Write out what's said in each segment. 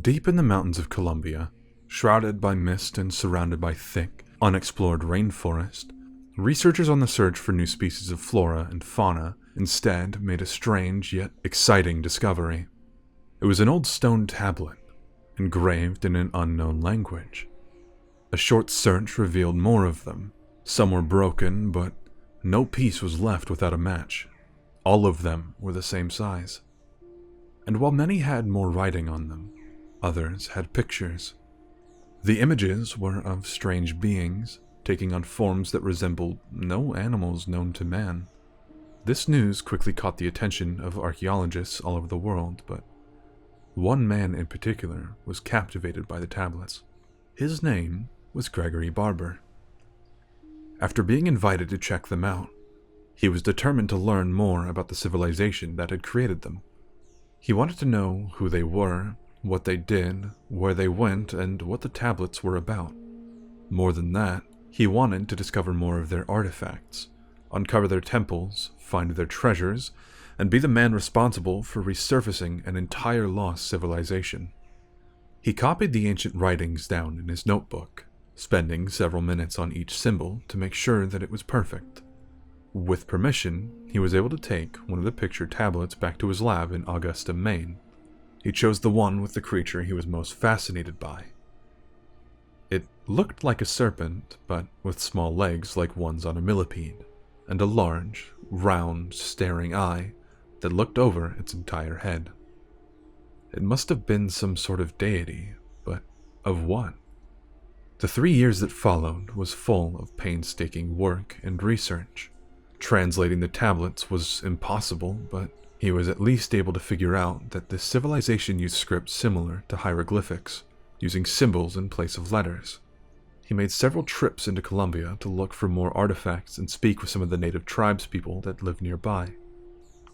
Deep in the mountains of Colombia, shrouded by mist and surrounded by thick, unexplored rainforest, researchers on the search for new species of flora and fauna instead made a strange yet exciting discovery. It was an old stone tablet, engraved in an unknown language. A short search revealed more of them. Some were broken, but no piece was left without a match. All of them were the same size. And while many had more writing on them, others had pictures. The images were of strange beings, taking on forms that resembled no animals known to man. This news quickly caught the attention of archaeologists all over the world, but one man in particular was captivated by the tablets. His name was Gregory Barber. After being invited to check them out, he was determined to learn more about the civilization that had created them. He wanted to know who they were, what they did, where they went, and what the tablets were about. More than that, he wanted to discover more of their artifacts, uncover their temples, find their treasures, and be the man responsible for resurfacing an entire lost civilization. He copied the ancient writings down in his notebook, spending several minutes on each symbol to make sure that it was perfect. With permission, he was able to take one of the picture tablets back to his lab in Augusta, Maine. He chose the one with the creature he was most fascinated by. It looked like a serpent, but with small legs like ones on a millipede, and a large, round, staring eye that looked over its entire head. It must have been some sort of deity, but of what? The 3 years that followed was full of painstaking work and research. Translating the tablets was impossible, but he was at least able to figure out that this civilization used script similar to hieroglyphics, using symbols in place of letters. He made several trips into Colombia to look for more artifacts and speak with some of the native tribespeople that lived nearby.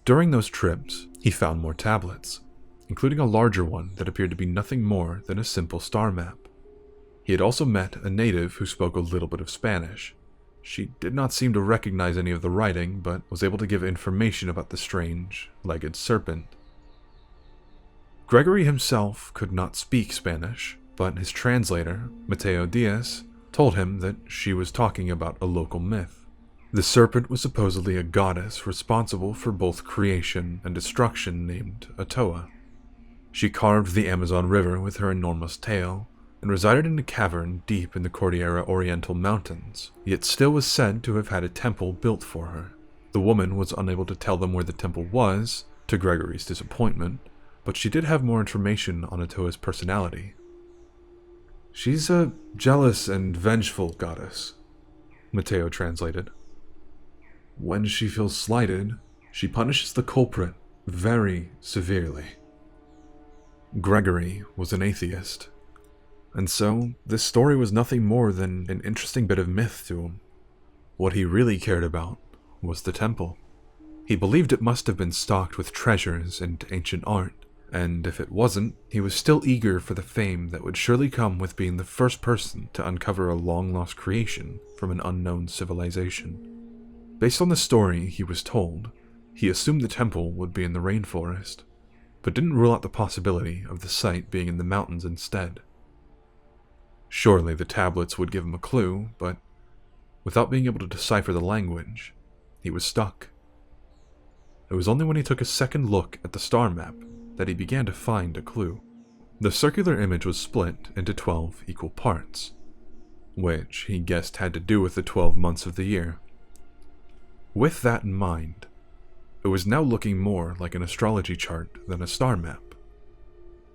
During those trips, he found more tablets, including a larger one that appeared to be nothing more than a simple star map. He had also met a native who spoke a little bit of Spanish. She did not seem to recognize any of the writing, but was able to give information about the strange, legged serpent. Gregory himself could not speak Spanish, but his translator, Mateo Diaz, told him that she was talking about a local myth. The serpent was supposedly a goddess responsible for both creation and destruction named Atoa. She carved the Amazon River with her enormous tail, and resided in a cavern deep in the Cordillera Oriental Mountains, yet still was said to have had a temple built for her. The woman was unable to tell them where the temple was, to Gregory's disappointment, but she did have more information on Atoa's personality. "She's a jealous and vengeful goddess," Mateo translated. "When she feels slighted, she punishes the culprit very severely." Gregory was an atheist, and so this story was nothing more than an interesting bit of myth to him. What he really cared about was the temple. He believed it must have been stocked with treasures and ancient art, and if it wasn't, he was still eager for the fame that would surely come with being the first person to uncover a long-lost creation from an unknown civilization. Based on the story he was told, he assumed the temple would be in the rainforest, but didn't rule out the possibility of the site being in the mountains instead. Surely the tablets would give him a clue, but without being able to decipher the language, he was stuck. It was only when he took a second look at the star map that he began to find a clue. The circular image was split into 12 equal parts, which he guessed had to do with the 12 months of the year. With that in mind, it was now looking more like an astrology chart than a star map.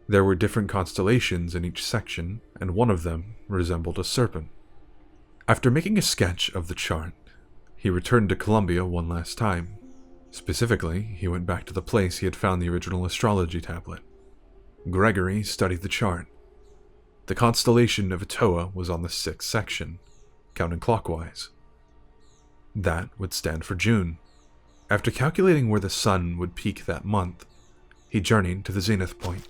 There were different constellations in each section, and one of them resembled a serpent. After making a sketch of the chart, he returned to Colombia one last time. Specifically, he went back to the place he had found the original astrology tablet. Gregory studied the chart. The constellation of Atoa was on the 6th section, counting clockwise. That would stand for June. After calculating where the sun would peak that month, he journeyed to the zenith point.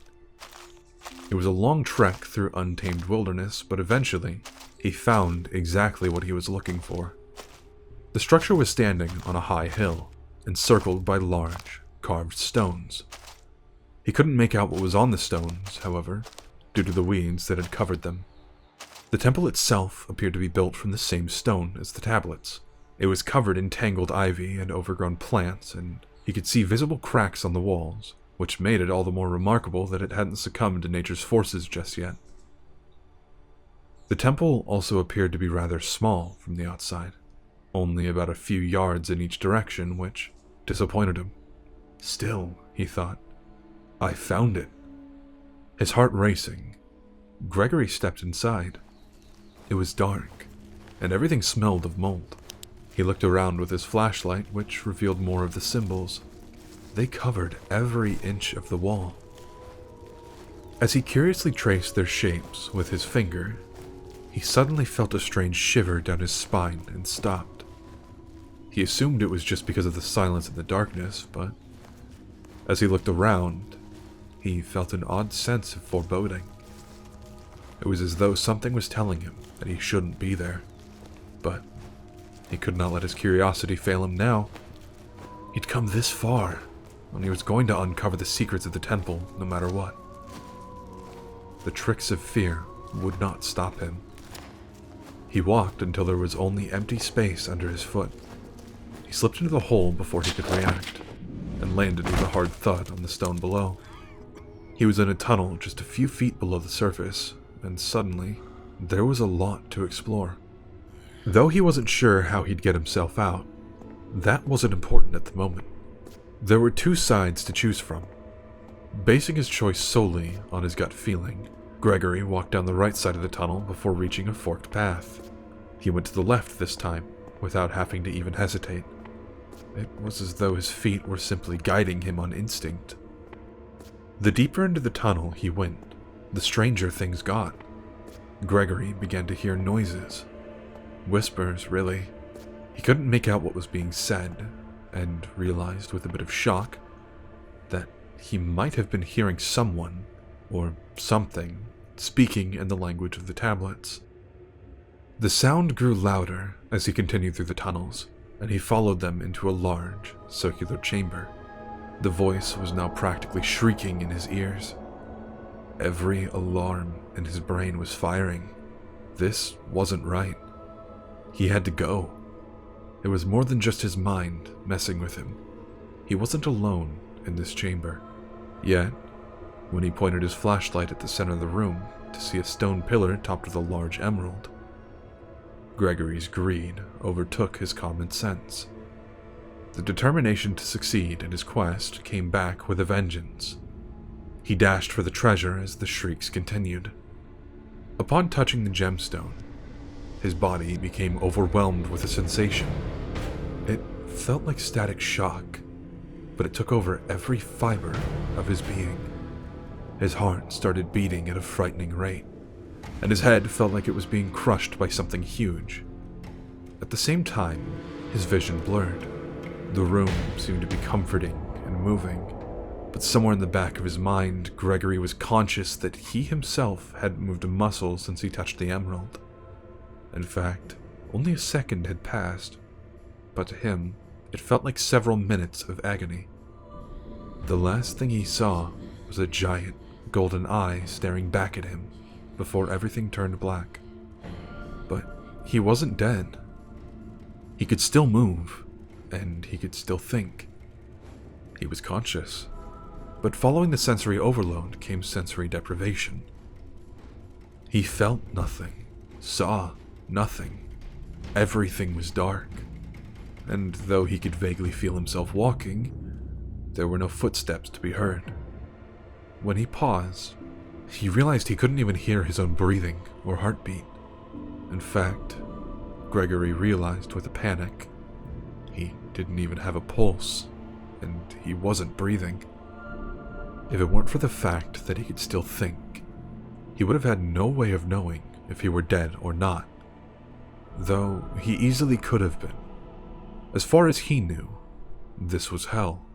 It was a long trek through untamed wilderness, but eventually, he found exactly what he was looking for. The structure was standing on a high hill, encircled by large, carved stones. He couldn't make out what was on the stones, however, due to the weeds that had covered them. The temple itself appeared to be built from the same stone as the tablets. It was covered in tangled ivy and overgrown plants, and he could see visible cracks on the walls, which made it all the more remarkable that it hadn't succumbed to nature's forces just yet. The temple also appeared to be rather small from the outside, only about a few yards in each direction, which disappointed him. Still, he thought, I found it. His heart racing, Gregory stepped inside. It was dark, and everything smelled of mold. He looked around with his flashlight, which revealed more of the symbols. They covered every inch of the wall. As he curiously traced their shapes with his finger, he suddenly felt a strange shiver down his spine and stopped. He assumed it was just because of the silence and the darkness, but as he looked around, he felt an odd sense of foreboding. It was as though something was telling him that he shouldn't be there, but he could not let his curiosity fail him now. He'd come this far, and he was going to uncover the secrets of the temple no matter what. The tricks of fear would not stop him. He walked until there was only empty space under his foot. He slipped into the hole before he could react, and landed with a hard thud on the stone below. He was in a tunnel just a few feet below the surface, and suddenly, there was a lot to explore. Though he wasn't sure how he'd get himself out, that wasn't important at the moment. There were two sides to choose from. Basing his choice solely on his gut feeling, Gregory walked down the right side of the tunnel before reaching a forked path. He went to the left this time, without having to even hesitate. It was as though his feet were simply guiding him on instinct. The deeper into the tunnel he went, the stranger things got. Gregory began to hear noises. Whispers, really. He couldn't make out what was being said, and realized with a bit of shock that he might have been hearing someone, or something, speaking in the language of the tablets. The sound grew louder as he continued through the tunnels, and he followed them into a large, circular chamber. The voice was now practically shrieking in his ears. Every alarm in his brain was firing. This wasn't right. He had to go. It was more than just his mind messing with him. He wasn't alone in this chamber. Yet, when he pointed his flashlight at the center of the room to see a stone pillar topped with a large emerald, Gregory's greed overtook his common sense. The determination to succeed in his quest came back with a vengeance. He dashed for the treasure as the shrieks continued. Upon touching the gemstone, his body became overwhelmed with a sensation. It felt like static shock, but it took over every fiber of his being. His heart started beating at a frightening rate, and his head felt like it was being crushed by something huge. At the same time, his vision blurred. The room seemed to be comforting and moving, but somewhere in the back of his mind, Gregory was conscious that he himself hadn't moved a muscle since he touched the emerald. In fact, only a second had passed, but to him, it felt like several minutes of agony. The last thing he saw was a giant golden eye staring back at him before everything turned black. But he wasn't dead. He could still move, and he could still think. He was conscious, but following the sensory overload came sensory deprivation. He felt nothing, saw nothing. Everything was dark, and though he could vaguely feel himself walking, there were no footsteps to be heard. When he paused, he realized he couldn't even hear his own breathing or heartbeat. In fact, Gregory realized with a panic, he didn't even have a pulse, and he wasn't breathing. If it weren't for the fact that he could still think, he would have had no way of knowing if he were dead or not, though he easily could have been. As far as he knew, this was hell,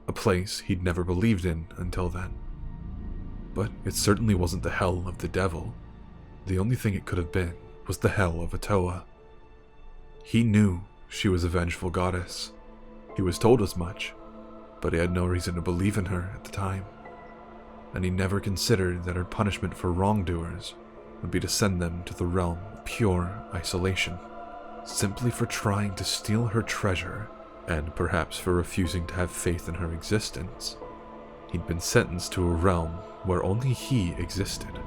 a place he'd never believed in until then. But it certainly wasn't the hell of the devil. The only thing it could have been was the hell of Atoa. He knew she was a vengeful goddess. He was told as much, but he had no reason to believe in her at the time. and he never considered that her punishment for wrongdoers would be to send them to the realm of pure isolation, simply for trying to steal her treasure, and perhaps for refusing to have faith in her existence. He'd been sentenced to a realm where only he existed,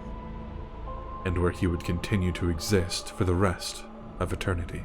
and where he would continue to exist for the rest of eternity.